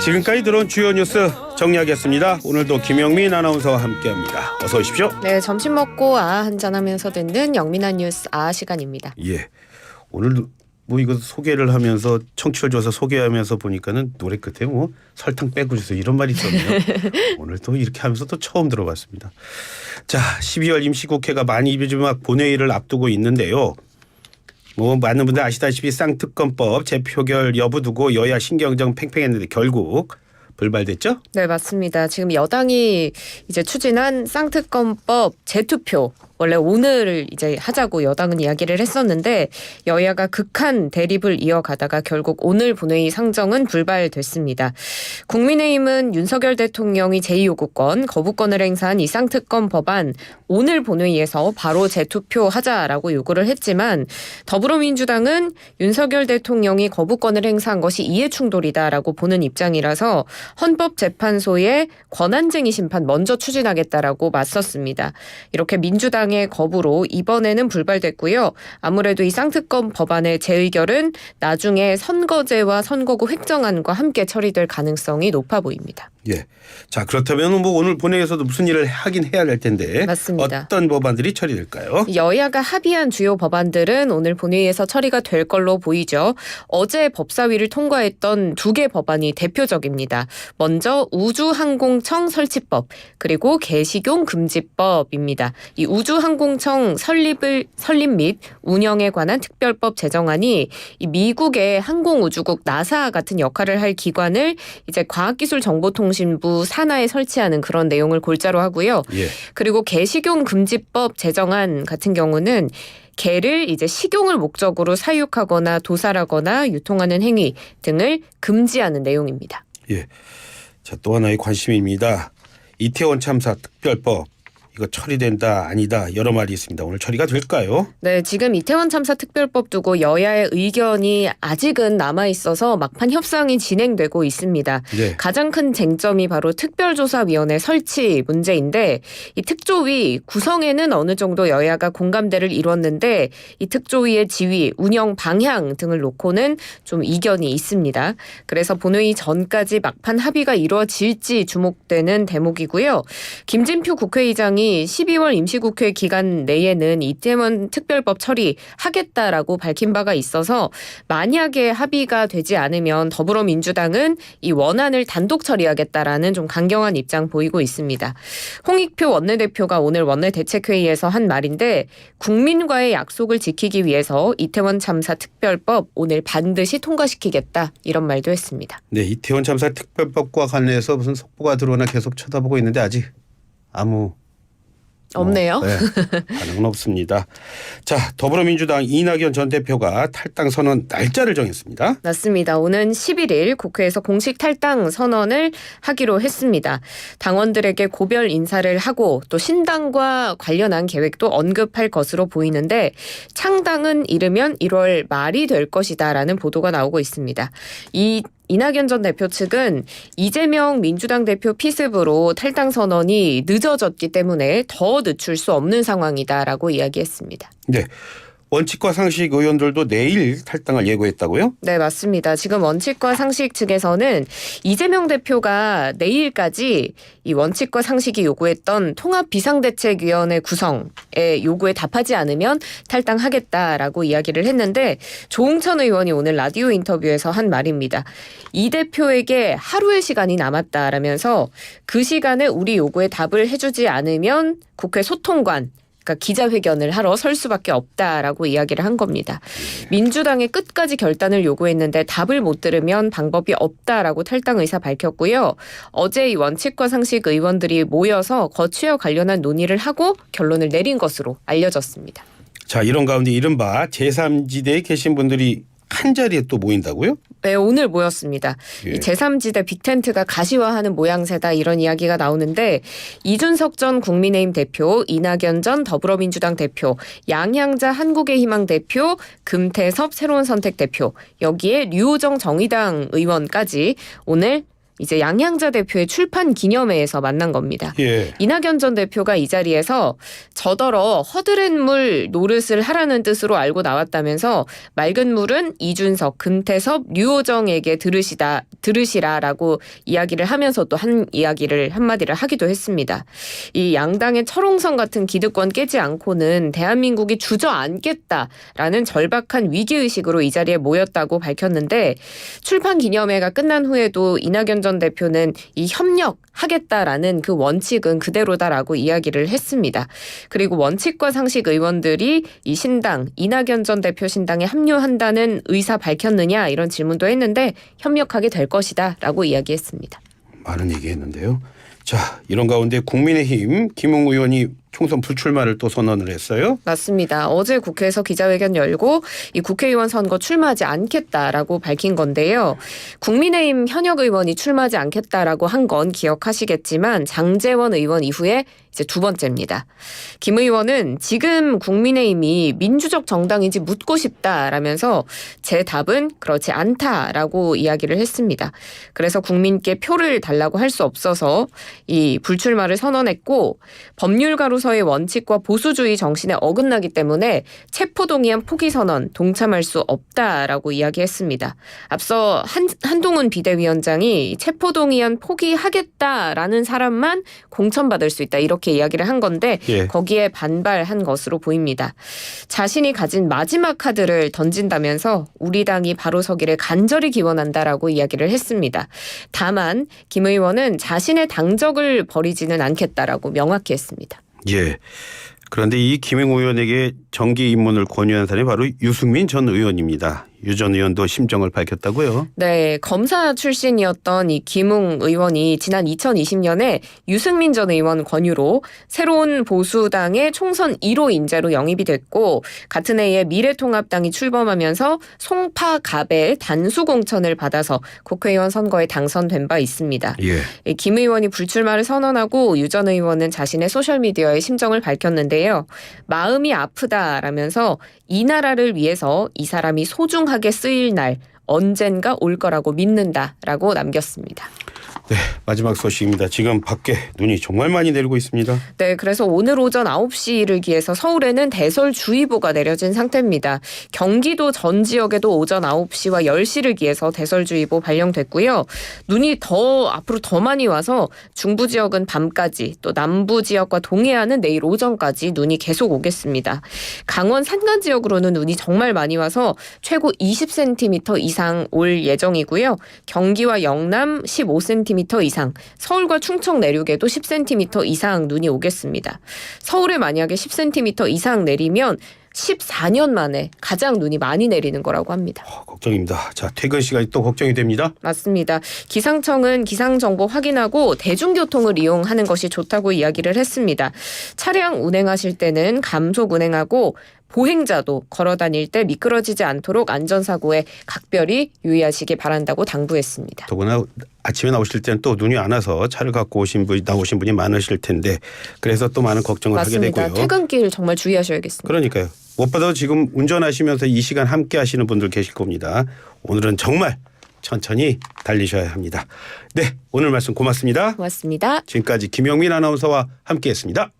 지금까지 들어온 주요 뉴스 정리하겠습니다. 오늘도 김영민 아나운서와 함께합니다. 어서 오십시오. 네, 점심 먹고 한잔하면서 듣는 영민한 뉴스 시간입니다. 예, 오늘 이거 소개를 하면서 청취율 조사 소개하면서 보니까는 노래 끝에 설탕 빼고 주세요 이런 말이 있었네요. 오늘 또 이렇게 하면서 또 처음 들어봤습니다. 자, 12월 임시국회가 만 2주막 본회의를 앞두고 있는데요. 많은 분들 아시다시피 쌍특검법 재표결 여부 두고 여야 신경전 팽팽했는데 결국 불발됐죠? 네, 맞습니다. 지금 여당이 이제 추진한 쌍특검법 재투표 원래 오늘 이제 하자고 여당은 이야기를 했었는데 여야가 극한 대립을 이어가다가 결국 오늘 본회의 상정은 불발됐습니다. 국민의힘은 윤석열 대통령이 제2요구권, 거부권을 행사한 이 쌍특검 법안 오늘 본회의에서 바로 재투표하자라고 요구를 했지만 더불어민주당은 윤석열 대통령이 거부권을 행사한 것이 이해충돌이다라고 보는 입장이라서 헌법재판소의 권한쟁의 심판 먼저 추진하겠다라고 맞섰습니다. 이렇게 민주당의 거부로 이번에는 불발됐고요. 아무래도 이 쌍특검 법안의 재의결은 나중에 선거제와 선거구 획정안과 함께 처리될 가능성이 높아 보입니다. 예. 자, 그렇다면 오늘 본회의에서도 무슨 일을 하긴 해야 될 텐데 맞습니다. 어떤 법안들이 처리될까요? 여야가 합의한 주요 법안들은 오늘 본회의에서 처리가 될 걸로 보이죠. 어제 법사위를 통과했던 2개 법안이 대표적입니다. 먼저 우주항공청 설치법 그리고 개식용 금지법입니다. 이 우주항공청 설립 및 운영에 관한 특별법 제정안이 이 미국의 항공우주국 나사 같은 역할을 할 기관을 이제 과학기술정보통신부 산하에 설치하는 그런 내용을 골자로 하고요. 예. 그리고 개식용 금지법 제정안 같은 경우는 개를 이제 식용을 목적으로 사육하거나 도살하거나 유통하는 행위 등을 금지하는 내용입니다. 예. 자, 또 하나의 관심입니다. 이태원 참사 특별법. 이거 처리된다 아니다 여러 말이 있습니다. 오늘 처리가 될까요? 네, 지금 이태원 참사 특별법 두고 여야의 의견이 아직은 남아있어서 막판 협상이 진행되고 있습니다. 네. 가장 큰 쟁점이 바로 특별조사위원회 설치 문제인데 이 특조위 구성에는 어느 정도 여야가 공감대를 이뤘는데 이 특조위의 지위, 운영 방향 등을 놓고는 좀 이견이 있습니다. 그래서 본회의 전까지 막판 합의가 이루어질지 주목되는 대목이고요. 김진표 국회의장이 12월 임시국회 기간 내에는 이태원 특별법 처리하겠다라고 밝힌 바가 있어서 만약에 합의가 되지 않으면 더불어민주당은 이 원안을 단독 처리하겠다라는 좀 강경한 입장 보이고 있습니다. 홍익표 원내대표가 오늘 원내대책회의에서 한 말인데 국민과의 약속을 지키기 위해서 이태원 참사 특별법 오늘 반드시 통과시키겠다 이런 말도 했습니다. 네, 이태원 참사 특별법과 관련해서 무슨 속보가 들어오나 계속 쳐다보고 있는데 아직 아무 없네요. 네, 반응은 없습니다. 자, 더불어민주당 이낙연 전 대표가 탈당 선언 날짜를 정했습니다. 맞습니다. 오는 11일 국회에서 공식 탈당 선언을 하기로 했습니다. 당원들에게 고별 인사를 하고 또 신당과 관련한 계획도 언급할 것으로 보이는데 창당은 이르면 1월 말이 될 것이다라는 보도가 나오고 있습니다. 이낙연 전 대표 측은 이재명 민주당 대표 피습으로 탈당 선언이 늦어졌기 때문에 더 늦출 수 없는 상황이다라고 이야기했습니다. 네. 원칙과 상식 의원들도 내일 탈당을 예고했다고요? 네, 맞습니다. 지금 원칙과 상식 측에서는 이재명 대표가 내일까지 이 원칙과 상식이 요구했던 통합비상대책위원회 구성의 요구에 답하지 않으면 탈당하겠다라고 이야기를 했는데 조응천 의원이 오늘 라디오 인터뷰에서 한 말입니다. 이 대표에게 하루의 시간이 남았다라면서 그 시간에 우리 요구에 답을 해주지 않으면 국회 소통관 그러니까 기자회견을 하러 설 수밖에 없다라고 이야기를 한 겁니다. 민주당의 끝까지 결단을 요구했는데 답을 못 들으면 방법이 없다라고 탈당 의사 밝혔고요. 어제 이 원칙과 상식 의원들이 모여서 거취와 관련한 논의를 하고 결론을 내린 것으로 알려졌습니다. 자, 이런 가운데 이른바 제3지대에 계신 분들이 한 자리에 또 모인다고요? 네, 오늘 모였습니다. 예. 이 제3지대 빅텐트가 가시화하는 모양새다 이런 이야기가 나오는데 이준석 전 국민의힘 대표, 이낙연 전 더불어민주당 대표, 양향자 한국의희망 대표, 금태섭 새로운 선택 대표, 여기에 류호정 정의당 의원까지 오늘 이제 양양자 대표의 출판 기념회에서 만난 겁니다. 예. 이낙연 전 대표가 이 자리에서 저더러 허드렛 물 노릇을 하라는 뜻으로 알고 나왔다면서 맑은 물은 이준석, 금태섭, 류호정에게 들으시라라고 이야기를 하면서 또 한마디를 하기도 했습니다. 이 양당의 철옹성 같은 기득권 깨지 않고는 대한민국이 주저앉겠다라는 절박한 위기의식으로 이 자리에 모였다고 밝혔는데 출판 기념회가 끝난 후에도 이낙연 전 대표는 이 협력하겠다라는 그 원칙은 그대로다라고 이야기를 했습니다. 그리고 원칙과 상식 의원들이 이 신당, 이낙연 전 대표 신당에 합류한다는 의사 밝혔느냐 이런 질문도 했는데 협력하게 될 것이다라고 이야기했습니다. 많은 얘기했는데요. 자, 이런 가운데 국민의힘 김웅 의원이 총선 불출마를 또 선언을 했어요. 맞습니다. 어제 국회에서 기자회견 열고 이 국회의원 선거 출마하지 않겠다라고 밝힌 건데요. 국민의힘 현역 의원이 출마하지 않겠다라고 한 건 기억하시겠지만 장제원 의원 이후에 이제 두 번째입니다. 김 의원은 지금 국민의힘이 민주적 정당인지 묻고 싶다라면서 제 답은 그렇지 않다라고 이야기를 했습니다. 그래서 국민께 표를 달라고 할 수 없어서 이 불출마를 선언했고 법률가로서의 원칙과 보수주의 정신에 어긋나기 때문에 체포동의안 포기선언 동참할 수 없다라고 이야기했습니다. 앞서 한동훈 비대위원장이 체포동의안 포기하겠다라는 사람만 공천받을 수 있다 이렇게 이야기를 한 건데 예. 거기에 반발한 것으로 보입니다. 자신이 가진 마지막 카드를 던진다면서 우리 당이 바로 서기를 간절히 기원한다라고 이야기를 했습니다. 다만 김 의원은 자신의 당적을 버리지는 않겠다라고 명확히 했습니다. 예. 그런데 이 김웅 의원에게 정기 입문을 권유한 사람이 바로 유승민 전 의원입니다. 유 전 의원도 심정을 밝혔다고요? 네, 검사 출신이었던 이 김웅 의원이 지난 2020년에 유승민 전 의원 권유로 새로운 보수당의 총선 1호 인재로 영입이 됐고 같은 해에 미래통합당이 출범하면서 송파갑의 단수 공천을 받아서 국회의원 선거에 당선된 바 있습니다. 예. 김 의원이 불출마를 선언하고 유 전 의원은 자신의 소셜미디어에 심정을 밝혔는데요. 마음이 아프다라면서 이 나라를 위해서 이 사람이 소중하게 쓰일 날 언젠가 올 거라고 믿는다라고 남겼습니다. 네, 마지막 소식입니다. 지금 밖에 눈이 정말 많이 내리고 있습니다. 네, 그래서 오늘 오전 9시를 기해서 서울에는 대설주의보가 내려진 상태입니다. 경기도 전 지역에도 오전 9시와 10시를 기해서 대설주의보 발령됐고요. 눈이 앞으로 더 많이 와서 중부 지역은 밤까지 또 남부 지역과 동해안은 내일 오전까지 눈이 계속 오겠습니다. 강원 산간 지역으로는 눈이 정말 많이 와서 최고 20cm 이상 올 예정이고요. 경기와 영남 15cm 이상, 서울과 충청 내륙에도 10cm 이상 눈이 오겠습니다. 서울에 만약에 10cm 이상 내리면 14년 만에 가장 눈이 많이 내리는 거라고 합니다. 걱정입니다. 자, 퇴근 시간이 또 걱정이 됩니다. 맞습니다. 기상청은 기상정보 확인하고 대중교통을 이용하는 것이 좋다고 이야기를 했습니다. 차량 운행하실 때는 감속 운행하고 보행자도 걸어 다닐 때 미끄러지지 않도록 안전사고에 각별히 유의하시기 바란다고 당부했습니다. 더구나 아침에 나오실 때는 또 눈이 안 와서 차를 갖고 나오신 분이 많으실 텐데 그래서 또 많은 걱정을 맞습니다. 하게 되고요. 퇴근길 정말 주의하셔야겠습니다. 그러니까요. 무엇보다 지금 운전하시면서 이 시간 함께 하시는 분들 계실 겁니다. 오늘은 정말 천천히 달리셔야 합니다. 네, 오늘 말씀 고맙습니다. 고맙습니다. 지금까지 김영민 아나운서와 함께했습니다.